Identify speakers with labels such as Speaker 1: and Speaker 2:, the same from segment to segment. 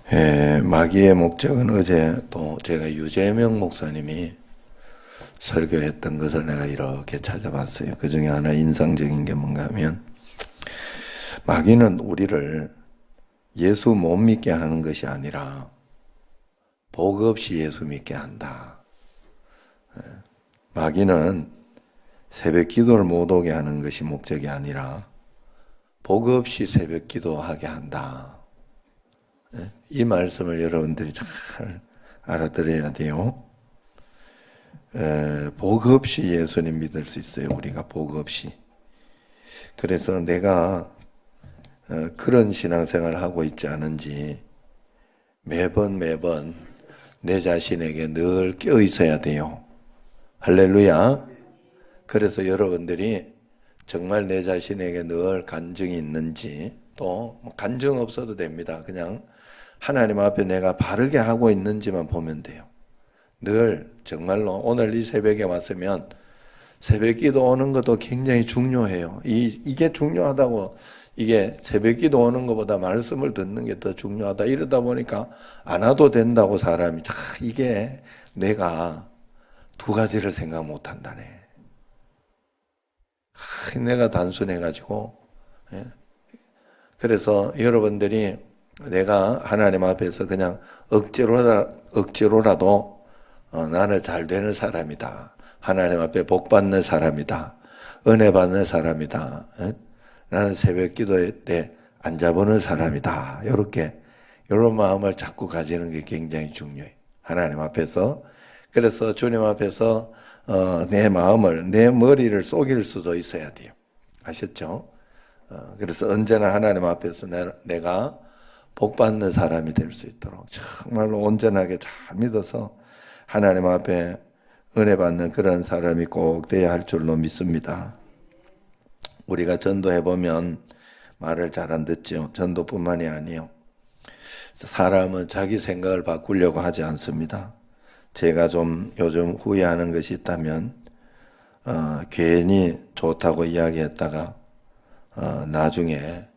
Speaker 1: 마귀의 목적은 어제 또 제가 유재명 목사님이 설교했던 것을 내가 이렇게 찾아봤어요. 그 중에 하나 인상적인 게 뭔가 하면 마귀는 우리를 예수 못 믿게 하는 것이 아니라 복 없이 예수 믿게 한다. 마귀는 새벽 기도를 못 오게 하는 것이 목적이 아니라 복 없이 새벽 기도하게 한다. 이 말씀을 여러분들이 잘 알아들어야 돼요. 복 없이 예수님 믿을 수 있어요. 우리가 복 없이. 그래서 내가 그런 신앙생활을 하고 있지 않은지 매번 내 자신에게 늘 깨어 있어야 돼요. 할렐루야. 그래서 여러분들이 정말 내 자신에게 늘 간증이 있는지 또 간증 없어도 됩니다. 그냥 하나님 앞에 내가 바르게 하고 있는지만 보면 돼요. 늘 정말로 오늘 이 새벽에 왔으면 새벽 기도 오는 것도 굉장히 중요해요. 이게 중요하다고, 이게 새벽 기도 오는 것보다 말씀을 듣는 게 더 중요하다. 이러다 보니까 안 와도 된다고 사람이 이게 내가 두 가지를 생각 못 한다네. 내가 단순해가지고. 그래서 여러분들이 내가 하나님 앞에서 그냥 억지로라도 나는 잘 되는 사람이다. 하나님 앞에 복 받는 사람이다. 은혜 받는 사람이다. 나는 새벽 기도회 때 앉아보는 사람이다. 이런 마음을 자꾸 가지는 게 굉장히 중요해요. 하나님 앞에서. 그래서 주님 앞에서 내 마음을, 내 머리를 속일 수도 있어야 돼요. 아셨죠? 그래서 언제나 하나님 앞에서 내가 복 받는 사람이 될 수 있도록 정말로 온전하게 잘 믿어서 하나님 앞에 은혜 받는 그런 사람이 꼭 돼야 할 줄로 믿습니다. 우리가 전도해 보면 말을 잘 안 듣죠. 전도뿐만이 아니에요. 사람은 자기 생각을 바꾸려고 하지 않습니다. 제가 좀 요즘 후회하는 것이 있다면 괜히 좋다고 이야기했다가 나중에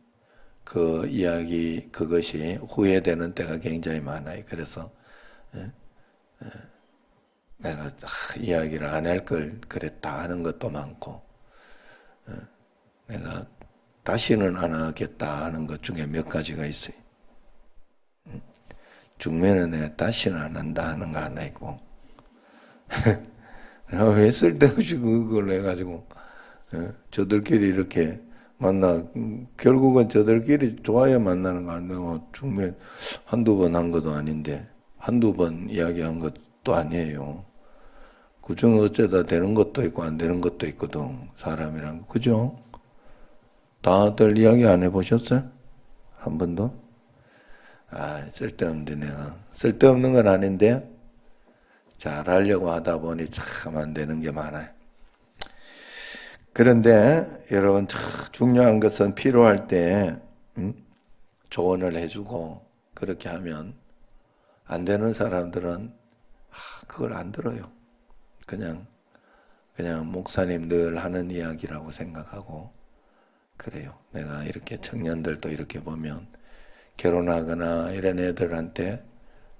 Speaker 1: 그 이야기 그것이 후회되는 때가 굉장히 많아요. 그래서 내가 이야기를 안 할 걸 그랬다 하는 것도 많고 내가 다시는 안 하겠다 하는 것 중에 몇 가지가 있어요. 중매는 내가 다시는 안 한다 하는 거 하나 있고 내가 왜 쓸데없이 그걸 해가지고 저들끼리 이렇게 만나, 결국은 저들끼리 좋아야 만나는 거 아니고, 중매 한두 번 한 것도 아닌데, 한두 번 이야기한 것도 아니에요. 그중에 어쩌다 되는 것도 있고, 안 되는 것도 있거든, 사람이란 거. 그죠? 다들 이야기 안 해보셨어요? 한 번도? 쓸데없는데 내가. 쓸데없는 건 아닌데, 잘하려고 하다 보니 참 안 되는 게 많아요. 그런데 여러분 중요한 것은 필요할 때 조언을 해주고 그렇게 하면 안 되는 사람들은 그걸 안 들어요. 그냥 목사님 늘 하는 이야기라고 생각하고 그래요. 내가 이렇게 청년들도 이렇게 보면 결혼하거나 이런 애들한테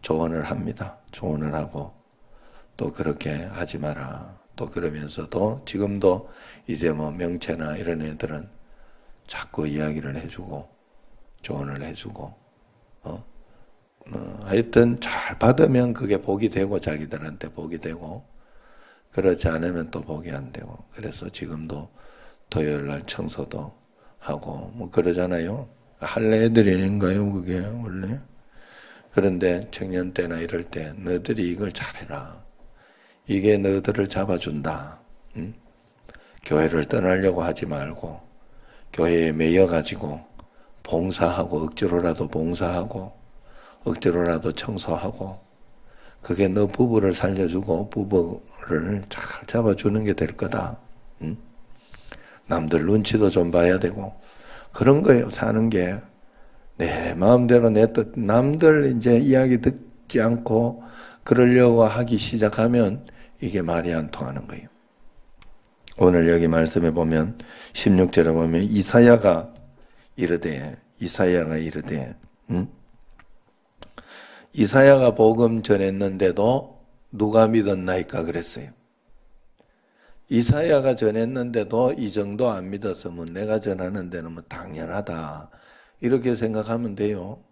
Speaker 1: 조언을 합니다. 조언을 하고 또 그렇게 하지 마라. 또 그러면서도 지금도 이제 뭐 명체나 이런 애들은 자꾸 이야기를 해주고 조언을 해주고 하여튼 잘 받으면 그게 복이 되고 자기들한테 복이 되고 그렇지 않으면 또 복이 안 되고 그래서 지금도 토요일날 청소도 하고 뭐 그러잖아요. 할래 애들인가요 그게 원래? 그런데 청년 때나 이럴 때 너희들이 이걸 잘해라. 이게 너희들을 잡아준다. 교회를 떠나려고 하지 말고 교회에 매여가지고 봉사하고 억지로라도 봉사하고 억지로라도 청소하고 그게 너 부부를 살려주고 부부를 잘 잡아주는 게 될 거다. 남들 눈치도 좀 봐야 되고 그런 거예요. 사는 게 내 마음대로 내 뜻 남들 이제 이야기 듣지 않고 그러려고 하기 시작하면 이게 말이 안 통하는 거예요. 오늘 여기 말씀에 보면 16절에 보면 이사야가 이르되 이사야가 복음 전했는데도 누가 믿었나이까 그랬어요. 이사야가 전했는데도 이 정도 안 믿었으면 내가 전하는 데는 뭐 당연하다 이렇게 생각하면 돼요.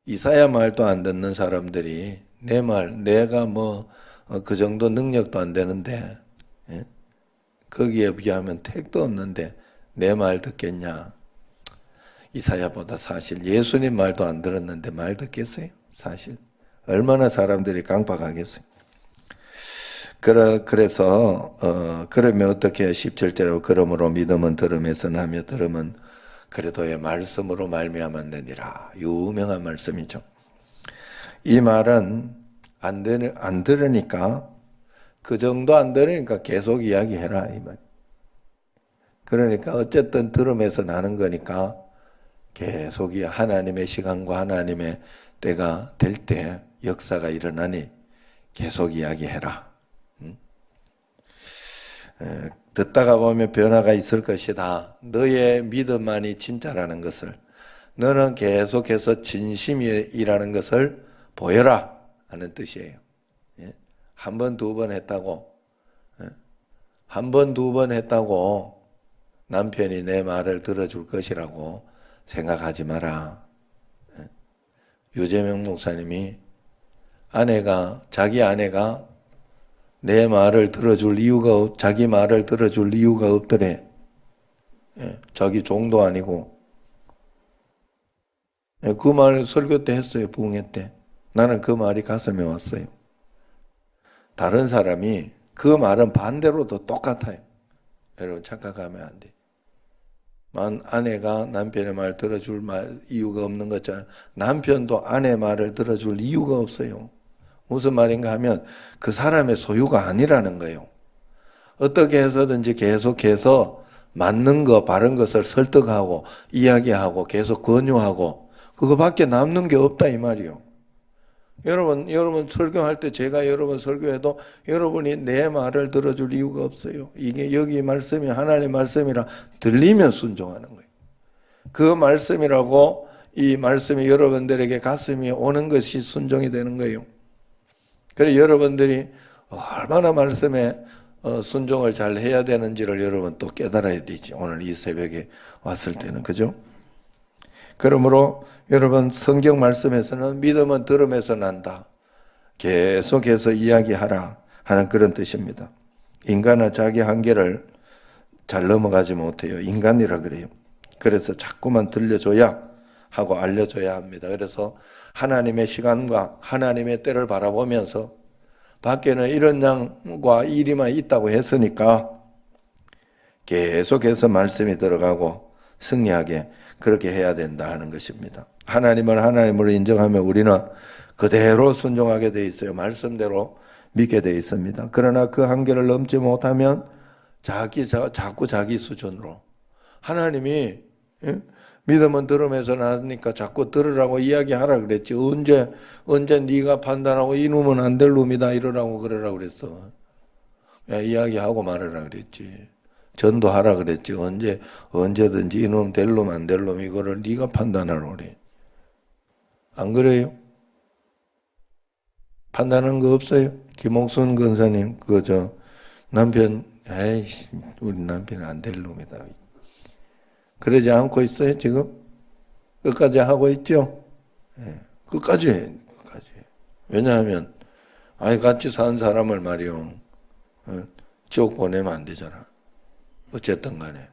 Speaker 1: 이사야 말도 안 듣는 사람들이 내 말, 내가 뭐 그 정도 능력도 안 되는데 거기에 비하면 택도 없는데 내 말 듣겠냐. 이사야보다 사실 예수님 말도 안 들었는데 말 듣겠어요? 사실 얼마나 사람들이 강박하겠어요. 그래서 그러면 어떻게 17절에 그러므로 믿음은 들음에서 나며 들음은 그래도의 말씀으로 말미암아 되니라. 유명한 말씀이죠. 이 말은 안 들으니까 그 정도 안 들으니까 계속 이야기해라 이 말. 그러니까 어쨌든 들음에서 나는 거니까 계속 하나님의 시간과 하나님의 때가 될 때 역사가 일어나니 계속 이야기해라. 듣다가 보면 변화가 있을 것이다. 너의 믿음만이 진짜라는 것을, 너는 계속해서 진심이라는 것을 보여라 하는 뜻이에요. 한 번, 두 번 했다고, 한 번, 두 번 했다고 남편이 내 말을 들어줄 것이라고 생각하지 마라. 유재명 목사님이 자기 아내가 내 말을 들어줄 이유가 자기 말을 들어줄 이유가 없더래. 자기 종도 아니고. 그 말 설교 때 했어요. 부흥회 때. 나는 그 말이 가슴에 왔어요. 다른 사람이 그 말은 반대로도 똑같아요. 여러분 착각하면 안 돼. 아내가 남편의 말 들어줄 이유가 없는 것처럼 남편도 아내 말을 들어줄 이유가 없어요. 무슨 말인가 하면 그 사람의 소유가 아니라는 거예요. 어떻게 해서든지 계속해서 맞는 거, 바른 것을 설득하고 이야기하고 계속 권유하고 그거밖에 남는 게 없다 이 말이요. 여러분 설교할 때 제가 여러분 설교해도 여러분이 내 말을 들어줄 이유가 없어요. 이게 여기 말씀이 하나님의 말씀이라 들리면 순종하는 거예요. 그 말씀이라고 이 말씀이 여러분들에게 가슴이 오는 것이 순종이 되는 거예요. 그래서 여러분들이 얼마나 말씀에 순종을 잘 해야 되는지를 여러분 또 깨달아야 되지. 오늘 이 새벽에 왔을 때는. 그죠? 그러므로 여러분 성경 말씀에서는 믿음은 들음에서 난다. 계속해서 이야기하라 하는 그런 뜻입니다. 인간은 자기 한계를 잘 넘어가지 못해요. 인간이라 그래요. 그래서 자꾸만 들려줘야 하고 알려줘야 합니다. 그래서 하나님의 시간과 하나님의 때를 바라보면서 밖에는 이런 양과 일이만 있다고 했으니까 계속해서 말씀이 들어가고 승리하게 그렇게 해야 된다 하는 것입니다. 하나님을 하나님으로 인정하면 우리는 그대로 순종하게 돼 있어요. 말씀대로 믿게 돼 있습니다. 그러나 그 한계를 넘지 못하면 자꾸 자기 수준으로 하나님이 믿음은 들음에서 나니까 자꾸 들으라고 이야기하라 그랬지. 언제 네가 판단하고 이놈은 안 될 놈이다 이러라고 그러라고 그랬어. 야, 이야기하고 말하라 그랬지. 전도하라 그랬지. 언제든지 이놈 될 놈 안 될 놈 이거를 네가 판단하라 그래. 안 그래요? 판단하는 거 없어요? 김옥순 권사님 남편 에이씨 우리 남편은 안 될 놈이다. 그러지 않고 있어요 지금? 끝까지 하고 있죠? 네, 끝까지 해. 끝까지 해. 왜냐하면 같이 사는 사람을 말이요 지옥 보내면 안 되잖아. 어쨌든 간에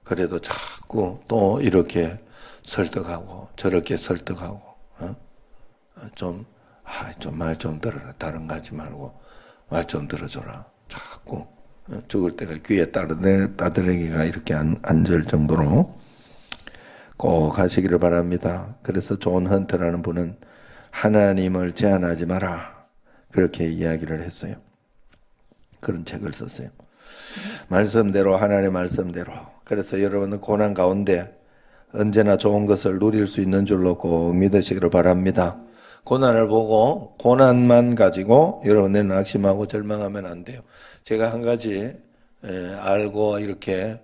Speaker 1: 그래도 자꾸 또 이렇게 설득하고 저렇게 설득하고 좀 말 좀 들어라. 다른 거 하지 말고 말 좀 들어줘라. 자꾸 죽을 때가 귀에 따드레기가 이렇게 앉을 정도로 꼭 하시기를 바랍니다. 그래서 존 헌트라는 분은 하나님을 제한하지 마라 그렇게 이야기를 했어요. 그런 책을 썼어요. 말씀대로 하나님의 말씀대로. 그래서 여러분은 고난 가운데 언제나 좋은 것을 누릴 수 있는 줄로 꼭 믿으시기를 바랍니다. 고난을 보고 고난만 가지고 여러분들 낙심하고 절망하면 안 돼요. 제가 한 가지 알고 이렇게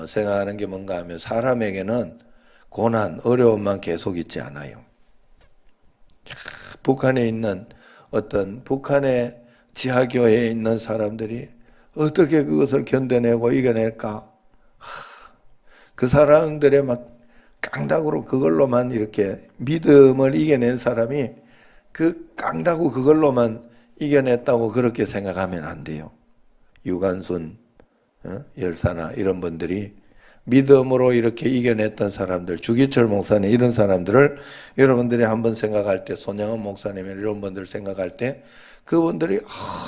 Speaker 1: 생각하는 게 뭔가 하면 사람에게는 고난, 어려움만 계속 있지 않아요. 북한에 있는 어떤 북한의 지하교회에 있는 사람들이 어떻게 그것을 견뎌내고 이겨낼까? 그 사람들의 막 깡다구로 그걸로만 이렇게 믿음을 이겨낸 사람이 그 깡다구 그걸로만 이겨냈다고 그렇게 생각하면 안 돼요. 유관순 열사나 이런 분들이 믿음으로 이렇게 이겨냈던 사람들, 주기철 목사님 이런 사람들을 여러분들이 한번 생각할 때, 손양원 목사님 이런 분들 생각할 때 그분들이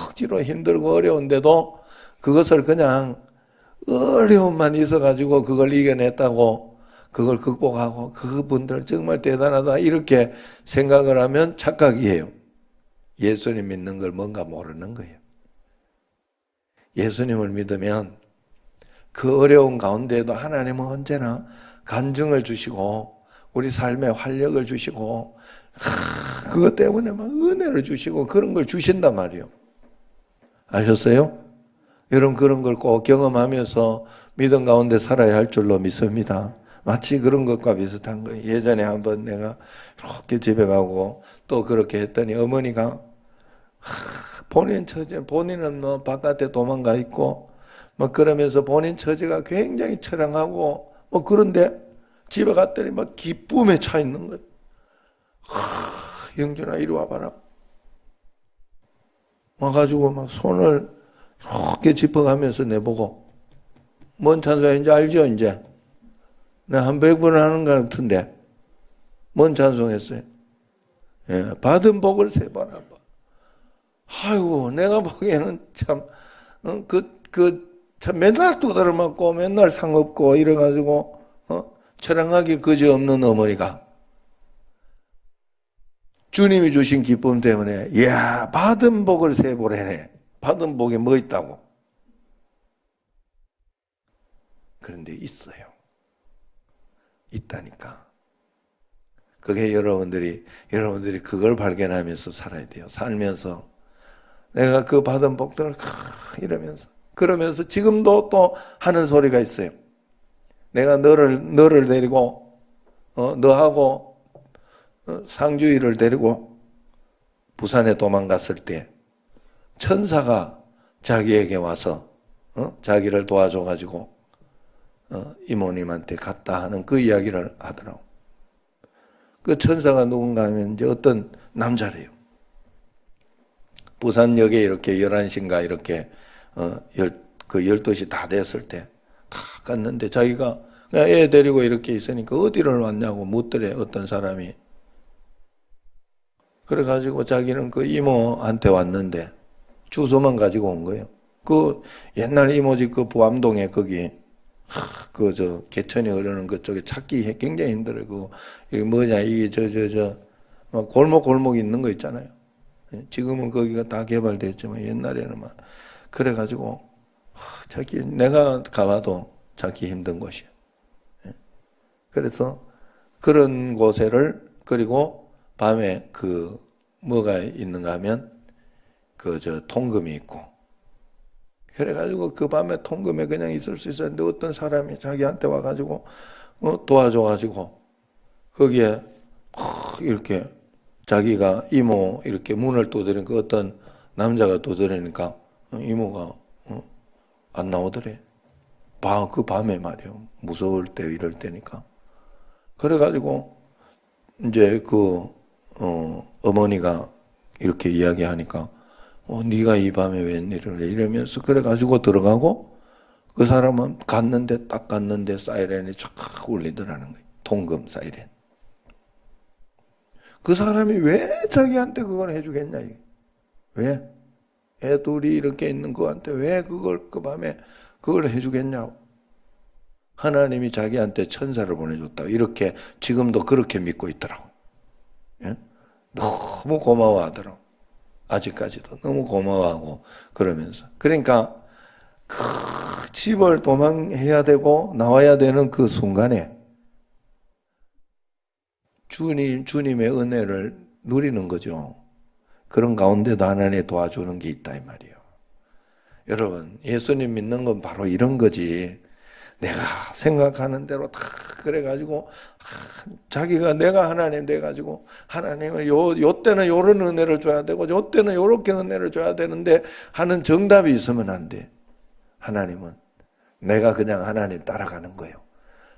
Speaker 1: 억지로 힘들고 어려운데도 그것을 그냥 어려움만 있어가지고 그걸 이겨냈다고, 그걸 극복하고 그분들 정말 대단하다 이렇게 생각을 하면 착각이에요. 예수님 믿는 걸 뭔가 모르는 거예요. 예수님을 믿으면 그 어려운 가운데에도 하나님은 언제나 간증을 주시고 우리 삶에 활력을 주시고 그것 때문에 막 은혜를 주시고 그런 걸 주신단 말이에요. 아셨어요? 여러분 그런 걸 꼭 경험하면서 믿음 가운데 살아야 할 줄로 믿습니다. 마치 그런 것과 비슷한 거예요. 예전에 한번 내가 이렇게 집에 가고 또 그렇게 했더니 어머니가 본인은 뭐 바깥에 도망가 있고 막 그러면서 본인 처지가 굉장히 처량하고 뭐 그런데 집에 갔더니 막 기쁨에 차 있는 거예요. 영준아 이리 와봐라. 와가지고 막 손을 이렇게 짚어가면서 내보고 뭔 찬송인지 알죠 이제? 내가 한 100번 하는 것 같은데 뭔 찬송했어요? 예, 받은 복을 세 번 한 번. 아이고 내가 보기에는 참 참 맨날 두드려 맞고 맨날 상 없고 이래가지고 처량하게 그지없는 어머니가 주님이 주신 기쁨 때문에 이야 받은 복을 세 번 해내. 받은 복에 뭐 있다고? 그런데 있어요. 있다니까. 그게 여러분들이 그걸 발견하면서 살아야 돼요. 살면서 내가 그 받은 복들을 이러면서 그러면서 지금도 또 하는 소리가 있어요. 내가 너를 데리고 너하고 상주이를 데리고 부산에 도망갔을 때 천사가 자기에게 와서 자기를 도와줘가지고 이모님한테 갔다 하는 그 이야기를 하더라고. 그 천사가 누군가 하면 이제 어떤 남자래요. 부산역에 이렇게 11시인가 이렇게 12시 다 됐을 때 다 갔는데 자기가 그냥 애 데리고 이렇게 있으니까 어디를 왔냐고 묻더래 어떤 사람이. 그래가지고 자기는 그 이모한테 왔는데 주소만 가지고 온 거예요. 그 옛날 이모집 그 부암동에 거기 개천이 흐르는 그쪽에 찾기 굉장히 힘들어요. 이게 뭐냐 이게 골목 있는 거 있잖아요. 지금은 거기가 다 개발됐지만 옛날에는 막 그래가지고 찾기 내가 가봐도 찾기 힘든 곳이에요. 그래서 그런 곳에를 그리고 밤에 그 뭐가 있는가 하면 통금이 있고 그래가지고 그 밤에 통금에 그냥 있을 수 있었는데 어떤 사람이 자기한테 와가지고 도와줘가지고 거기에 이렇게 자기가 이모 이렇게 문을 두드리니까 어떤 남자가 두드리니까 이모가 안 나오더래. 그 밤에 말이요. 무서울 때 이럴 때니까. 그래가지고 이제 어머니가 이렇게 이야기하니까 네가 이 밤에 웬일을 해 이러면서 그래가지고 들어가고 그 사람은 딱 갔는데 사이렌이 쫙 울리더라는 거예요. 통금 사이렌. 그 사람이 왜 자기한테 그걸 해주겠냐 이게. 왜? 애 둘이 이렇게 있는 그한테 왜 그 밤에 그걸 해주겠냐고. 하나님이 자기한테 천사를 보내줬다. 이렇게 지금도 그렇게 믿고 있더라고. 예? 너무 고마워하더라고. 아직까지도 너무 고마워하고 그러면서. 그러니까 그 집을 도망해야 되고 나와야 되는 그 순간에 주님의 은혜를 누리는 거죠. 그런 가운데도 하나님의 도와주는 게 있다 이 말이에요. 여러분 예수님 믿는 건 바로 이런 거지. 내가 생각하는 대로 다 그래가지고 자기가 내가 하나님 돼가지고 하나님은 요 때는 요런 은혜를 줘야 되고 요 때는 요렇게 은혜를 줘야 되는데 하는 정답이 있으면 안 돼. 하나님은 내가 그냥 하나님 따라가는 거예요.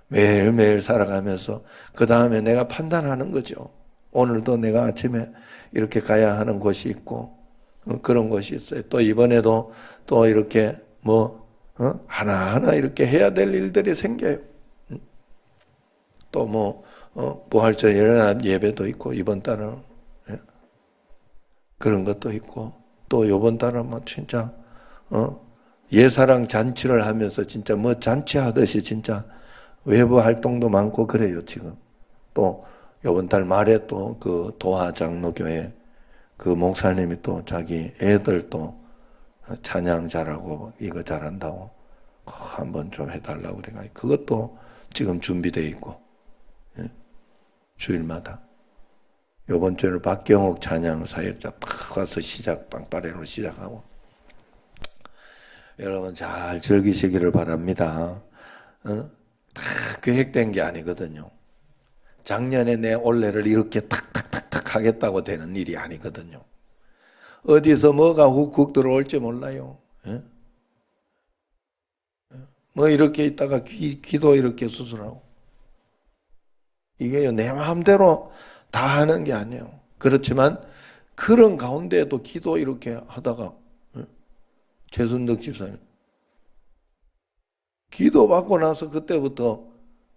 Speaker 1: 매일매일 살아가면서 그 다음에 내가 판단하는 거죠. 오늘도 내가 아침에 이렇게 가야 하는 곳이 있고 그런 곳이 있어요. 또 이번에도 또 이렇게 하나하나 이렇게 해야 될 일들이 생겨요. 또 부활절 일어나 예배도 있고 이번 달은 그런 것도 있고 또 이번 달은 진짜 예사랑 잔치를 하면서 진짜 잔치하듯이 진짜 외부 활동도 많고 그래요 지금. 또 이번 달 말에 또 그 도하 장로교회 그 목사님이 또 자기 애들 또 찬양 잘하고 이거 잘한다고 한번 좀 해달라고 그래가 그것도 지금 준비되어 있고 주일마다 이번 주에는 박경옥 찬양 사역자 딱 가서 빵빠레로 시작하고 여러분 잘 즐기시기를 바랍니다. 다 계획된 게 아니거든요. 작년에 내 올해를 이렇게 탁탁탁탁 하겠다고 되는 일이 아니거든요. 어디서 뭐가 훅훅 들어올지 몰라요. 이렇게 있다가 귀도 이렇게 수술하고 이게요 내 마음대로 다 하는 게 아니에요. 그렇지만 그런 가운데에도 기도 이렇게 하다가 최순덕 집사님 기도 받고 나서 그때부터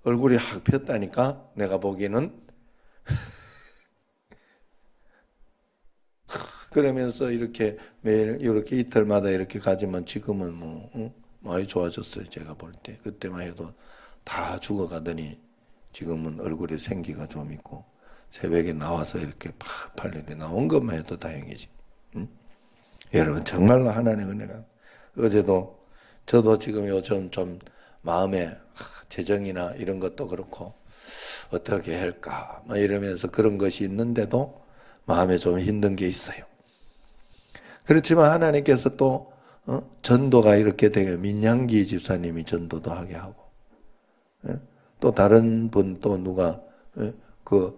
Speaker 1: 얼굴이 확 폈다니까 내가 보기에는 그러면서 이렇게 매일 이렇게 이틀마다 이렇게 가지만 지금은 많이 좋아졌어요. 제가 볼 때 그때만 해도 다 죽어가더니 지금은 얼굴에 생기가 좀 있고 새벽에 나와서 이렇게 팔일이 나온 것만 해도 다행이지. 여러분 정말로 하나님의 은혜가 어제도 저도 지금 요즘 좀 마음에 재정이나 이런 것도 그렇고 어떻게 할까 이러면서 그런 것이 있는데도 마음에 좀 힘든 게 있어요. 그렇지만 하나님께서 또 전도가 이렇게 되게 민양기 집사님이 전도도 하게 하고 또 다른 분 또 누가 그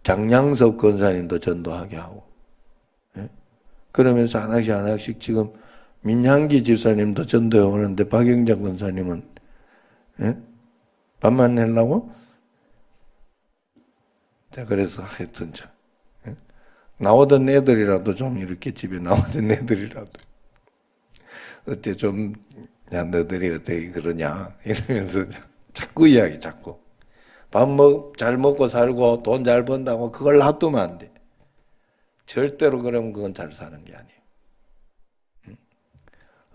Speaker 1: 장량섭 권사님도 전도하게 하고 그러면서 하나씩 지금 민양기 집사님도 전도해 오는데 박영자 권사님은 밥만 내려고? 자 그래서 하여튼 나오던 애들이라도 좀 이렇게 집에 나오던 애들이라도 어째 좀 야 너들이 어떻게 그러냐 이러면서 자꾸 이야기 자꾸 잘 먹고 살고 돈 잘 번다고 그걸 놔두면 안 돼. 절대로 그러면 그건 잘 사는 게 아니에요.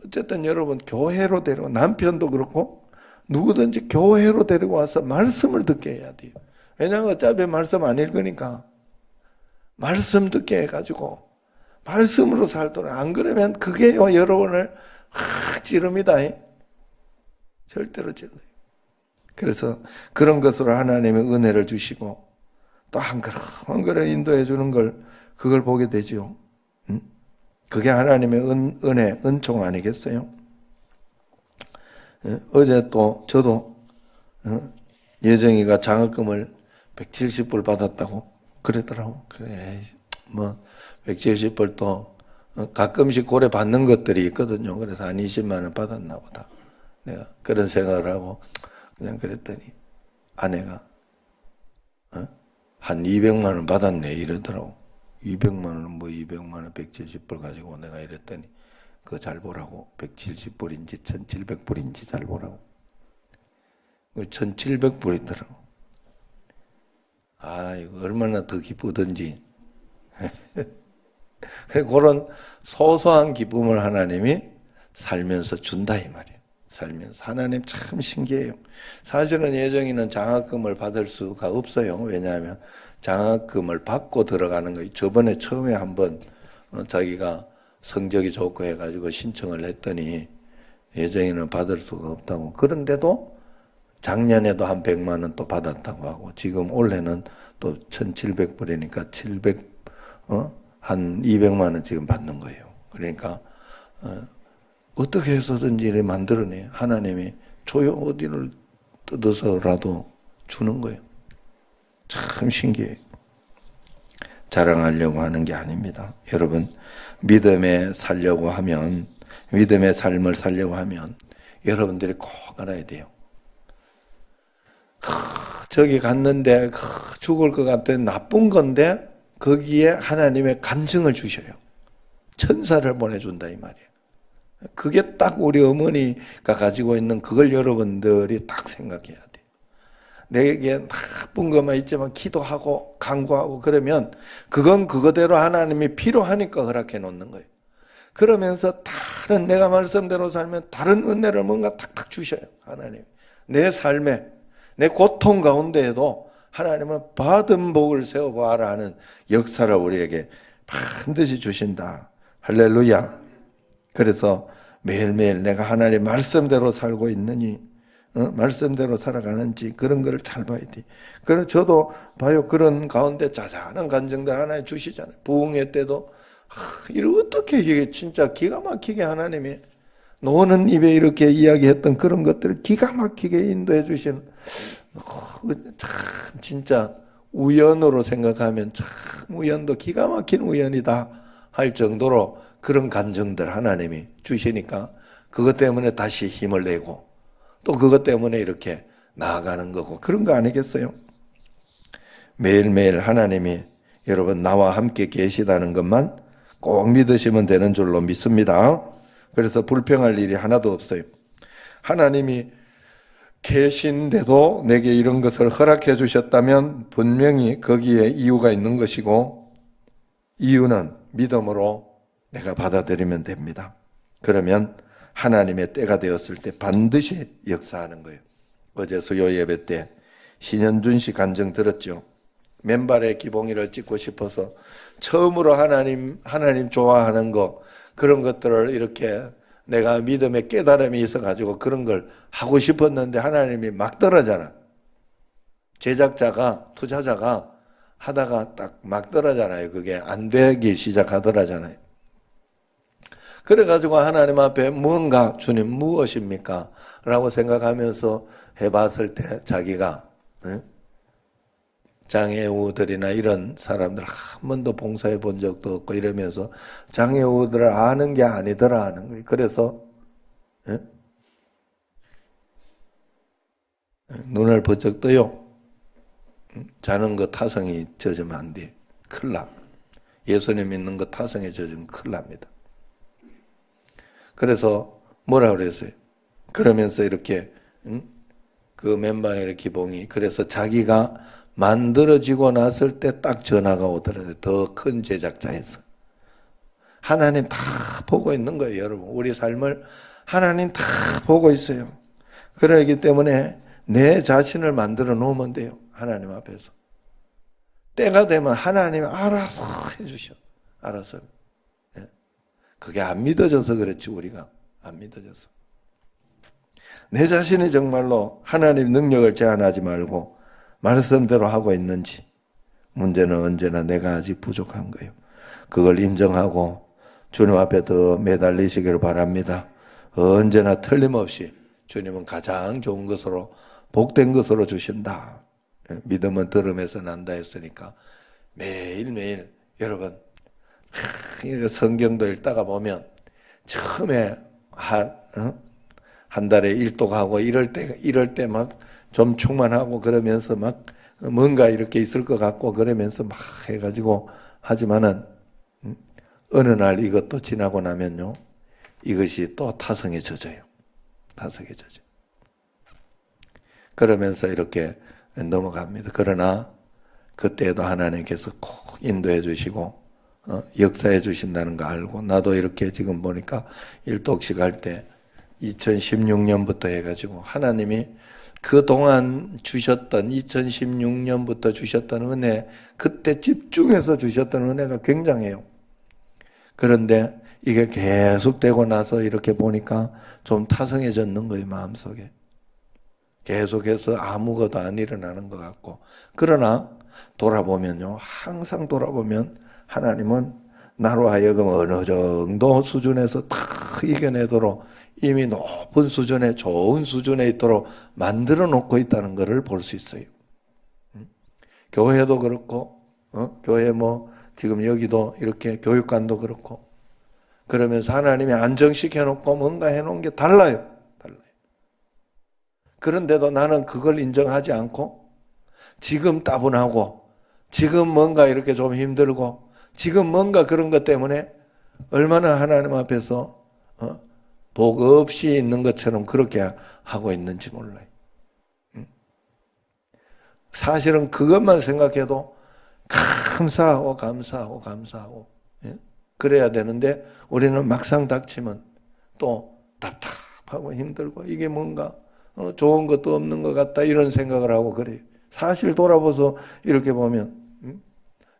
Speaker 1: 어쨌든 여러분 교회로 데리고 남편도 그렇고 누구든지 교회로 데리고 와서 말씀을 듣게 해야 돼요. 왜냐하면 어차피 말씀 안 읽으니까 말씀 듣게 해가지고 말씀으로 살도록 안 그러면 그게 여러분을 찌릅니다. 절대로 찔러요. 그래서 그런 것으로 하나님의 은혜를 주시고 또 한 걸음 한 걸음 인도해 주는 걸 그걸 보게 되죠. 그게 하나님의 은혜, 은총 아니겠어요? 어제 또 저도 예정이가 장학금을 170불 받았다고 그러더라고. 그래, 170불 또 가끔씩 고래 받는 것들이 있거든요. 그래서 한 20만 원 받았나 보다. 내가 그런 생각을 하고 그냥 그랬더니 아내가 한 200만 원 받았네 이러더라고. 200만 원은 200만 원 170불 가지고 내가 이랬더니 그거 잘 보라고. 170불인지 1700불인지 잘 보라고. 1700불이더라고. 이거 얼마나 더 기쁘든지. 그런 소소한 기쁨을 하나님이 살면서 준다 이 말이에요. 살면서. 하나님 참 신기해요. 사실은 예정이는 장학금을 받을 수가 없어요. 왜냐하면 장학금을 받고 들어가는 거예요. 저번에 처음에 한번 자기가 성적이 좋고 해가지고 신청을 했더니 예정이는 받을 수가 없다고. 그런데도 작년에도 한 100만 원 또 받았다고 하고 지금 올해는 또 1700불이니까 한 200만 원 지금 받는 거예요. 그러니까 어떻게 해서든지 이렇게 만들어내. 하나님이 어디를 뜯어서라도 주는 거예요. 참 신기해요. 자랑하려고 하는 게 아닙니다. 여러분, 믿음에 살려고 하면, 믿음의 삶을 살려고 하면 여러분들이 꼭 알아야 돼요. 저기 갔는데 죽을 것 같은 나쁜 건데 거기에 하나님의 간증을 주셔요. 천사를 보내준다 이 말이에요. 그게 딱 우리 어머니가 가지고 있는 그걸 여러분들이 딱 생각해야 돼요. 내게 나쁜 것만 있지만 기도하고 간구하고 그러면 그건 그거대로 하나님이 필요하니까 허락해 놓는 거예요. 그러면서 다른 내가 말씀대로 살면 다른 은혜를 뭔가 탁탁 주셔요. 하나님. 내 삶에 내 고통 가운데에도 하나님은 받은 복을 세워보아라 하는 역사를 우리에게 반드시 주신다. 할렐루야. 그래서 매일매일 내가 하나님의 말씀대로 살고 있느니 말씀대로 살아가는지 그런 걸 잘 봐야 돼. 그래서 저도 봐요. 그런 가운데 자잘한 간증들 하나님 주시잖아요. 부흥회 때도 이걸 어떻게 이게 진짜 기가 막히게 하나님이 노는 입에 이렇게 이야기했던 그런 것들을 기가 막히게 인도해 주시는 참 진짜 우연으로 생각하면 참 우연도 기가 막힌 우연이다 할 정도로 그런 간증들 하나님이 주시니까 그것 때문에 다시 힘을 내고 또 그것 때문에 이렇게 나아가는 거고 그런 거 아니겠어요? 매일매일 하나님이 여러분 나와 함께 계시다는 것만 꼭 믿으시면 되는 줄로 믿습니다. 그래서 불평할 일이 하나도 없어요. 하나님이 계신데도 내게 이런 것을 허락해 주셨다면 분명히 거기에 이유가 있는 것이고 이유는 믿음으로 내가 받아들이면 됩니다. 그러면 하나님의 때가 되었을 때 반드시 역사하는 거예요. 어제 수요 예배 때 신현준 씨 간증 들었죠? 맨발에 기봉이를 찍고 싶어서 처음으로 하나님 좋아하는 거 그런 것들을 이렇게 내가 믿음의 깨달음이 있어가지고 그런 걸 하고 싶었는데 하나님이 막 떨어잖아. 제작자가 투자자가 하다가 딱 막 떨어잖아요. 그게 안 되기 시작하더라잖아요. 그래가지고 하나님 앞에 뭔가 주님 무엇입니까? 라고 생각하면서 해봤을 때 자기가 장애우들이나 이런 사람들 한 번도 봉사해 본 적도 없고 이러면서 장애우들을 아는 게 아니더라 하는 거예요. 그래서 눈을 번쩍 떠요. 자는 거 타성이 젖으면 안 돼. 큰일 나. 예수님 믿는 거 타성에 젖으면 큰일 납니다. 그래서 뭐라 그랬어요? 그러면서 이렇게 그 맨방의 기봉이 그래서 자기가 만들어지고 났을 때 딱 전화가 오더라고요. 더 큰 제작자에서. 하나님 다 보고 있는 거예요, 여러분. 우리 삶을 하나님 다 보고 있어요. 그러기 때문에 내 자신을 만들어 놓으면 돼요. 하나님 앞에서. 때가 되면 하나님 알아서 해주셔. 알아서. 그게 안 믿어져서 그렇지 우리가. 안 믿어져서. 내 자신이 정말로 하나님 능력을 제한하지 말고 말씀대로 하고 있는지 문제는 언제나 내가 아직 부족한 거예요. 그걸 인정하고 주님 앞에 더 매달리시기를 바랍니다. 언제나 틀림없이 주님은 가장 좋은 것으로 복된 것으로 주신다. 믿음은 들음에서 난다 했으니까 매일매일 여러분 성경도 읽다가 보면 처음에 한 달에 일독하고 이럴 때 막 좀 충만하고 그러면서 막 뭔가 이렇게 있을 것 같고 그러면서 막 해가지고 하지만은 어느 날 이것도 지나고 나면요 이것이 또 타성에 젖어요. 타성에 젖어요. 그러면서 이렇게 넘어갑니다. 그러나 그때도 하나님께서 꼭 인도해 주시고 역사해 주신다는 거 알고 나도 이렇게 지금 보니까 일독식 할 때 2016년부터 해가지고 하나님이 그동안 주셨던 2016년부터 주셨던 은혜 그때 집중해서 주셨던 은혜가 굉장해요. 그런데 이게 계속되고 나서 이렇게 보니까 좀 타성해졌는 거예요. 마음속에. 계속해서 아무것도 안 일어나는 것 같고 그러나 돌아보면요 항상 돌아보면 하나님은 나로 하여금 어느 정도 수준에서 다 이겨내도록 이미 높은 수준에 좋은 수준에 있도록 만들어 놓고 있다는 것을 볼 수 있어요. 교회도 그렇고, 교회 뭐 지금 여기도 이렇게 교육관도 그렇고, 그러면서 하나님이 안정시켜 놓고 뭔가 해놓은 게 달라요. 그런데도 나는 그걸 인정하지 않고 지금 따분하고 지금 뭔가 이렇게 좀 힘들고 지금 뭔가 그런 것 때문에 얼마나 하나님 앞에서 복 없이 있는 것처럼 그렇게 하고 있는지 몰라요. 사실은 그것만 생각해도 감사하고 감사하고 감사하고 그래야 되는데 우리는 막상 닥치면 또 답답하고 힘들고 이게 뭔가 좋은 것도 없는 것 같다 이런 생각을 하고 그래요. 사실 돌아보서 이렇게 보면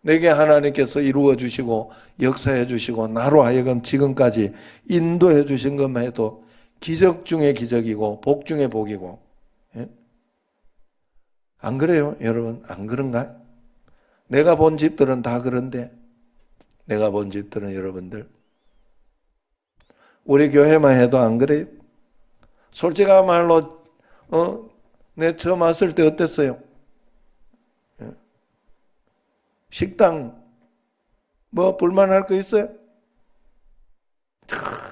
Speaker 1: 내게 하나님께서 이루어 주시고 역사해 주시고 나로 하여금 지금까지 인도해 주신 것만 해도 기적 중에 기적이고 복 중에 복이고 안 그래요? 여러분 안 그런가요? 내가 본 집들은 다 그런데 내가 본 집들은 여러분들 우리 교회만 해도 안 그래요? 솔직한 말로 내 처음 왔을 때 어땠어요? 식당 뭐 불만할 거 있어요?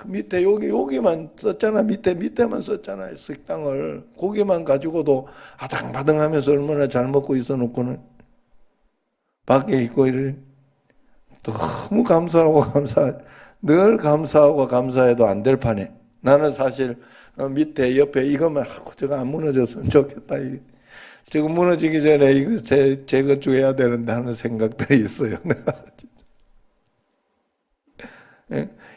Speaker 1: 밑에 여기만 썼잖아. 밑에만 썼잖아요. 식당을 고기만 가지고도 아당바당하면서 얼마나 잘 먹고 있어 놓고는 밖에 있고 이래 너무 감사하고 늘 감사하고 감사해도 안 될 판에 나는 사실 밑에 옆에 이것만 하고 저거 안 무너졌으면 좋겠다. 저거 무너지기 전에 이거 재건축해야 되는데 하는 생각들이 있어요.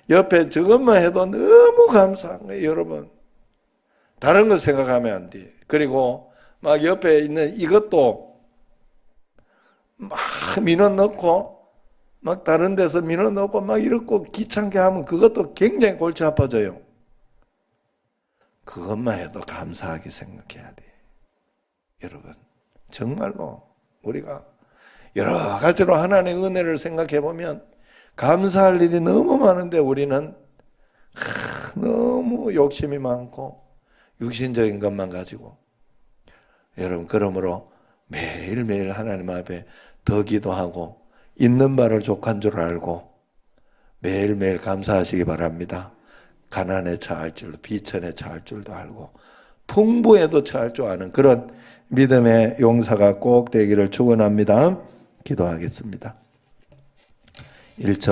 Speaker 1: 옆에 저것만 해도 너무 감사한 거예요, 여러분. 다른 거 생각하면 안 돼. 그리고 막 옆에 있는 이것도 막 민원 넣고 막 다른 데서 민원 넣고 막 이렇고 귀찮게 하면 그것도 굉장히 골치 아파져요. 그것만 해도 감사하게 생각해야 돼. 여러분, 정말로 우리가 여러 가지로 하나님의 은혜를 생각해 보면 감사할 일이 너무 많은데 우리는 너무 욕심이 많고 육신적인 것만 가지고 여러분 그러므로 매일매일 하나님 앞에 더 기도하고 있는 바를 족한 줄 알고 매일매일 감사하시기 바랍니다. 가난에 처할 줄도 비천에 처할 줄도 알고 풍부에도 처할 줄 아는 그런 믿음의 용사가 꼭 되기를 축원합니다. 기도하겠습니다. 1절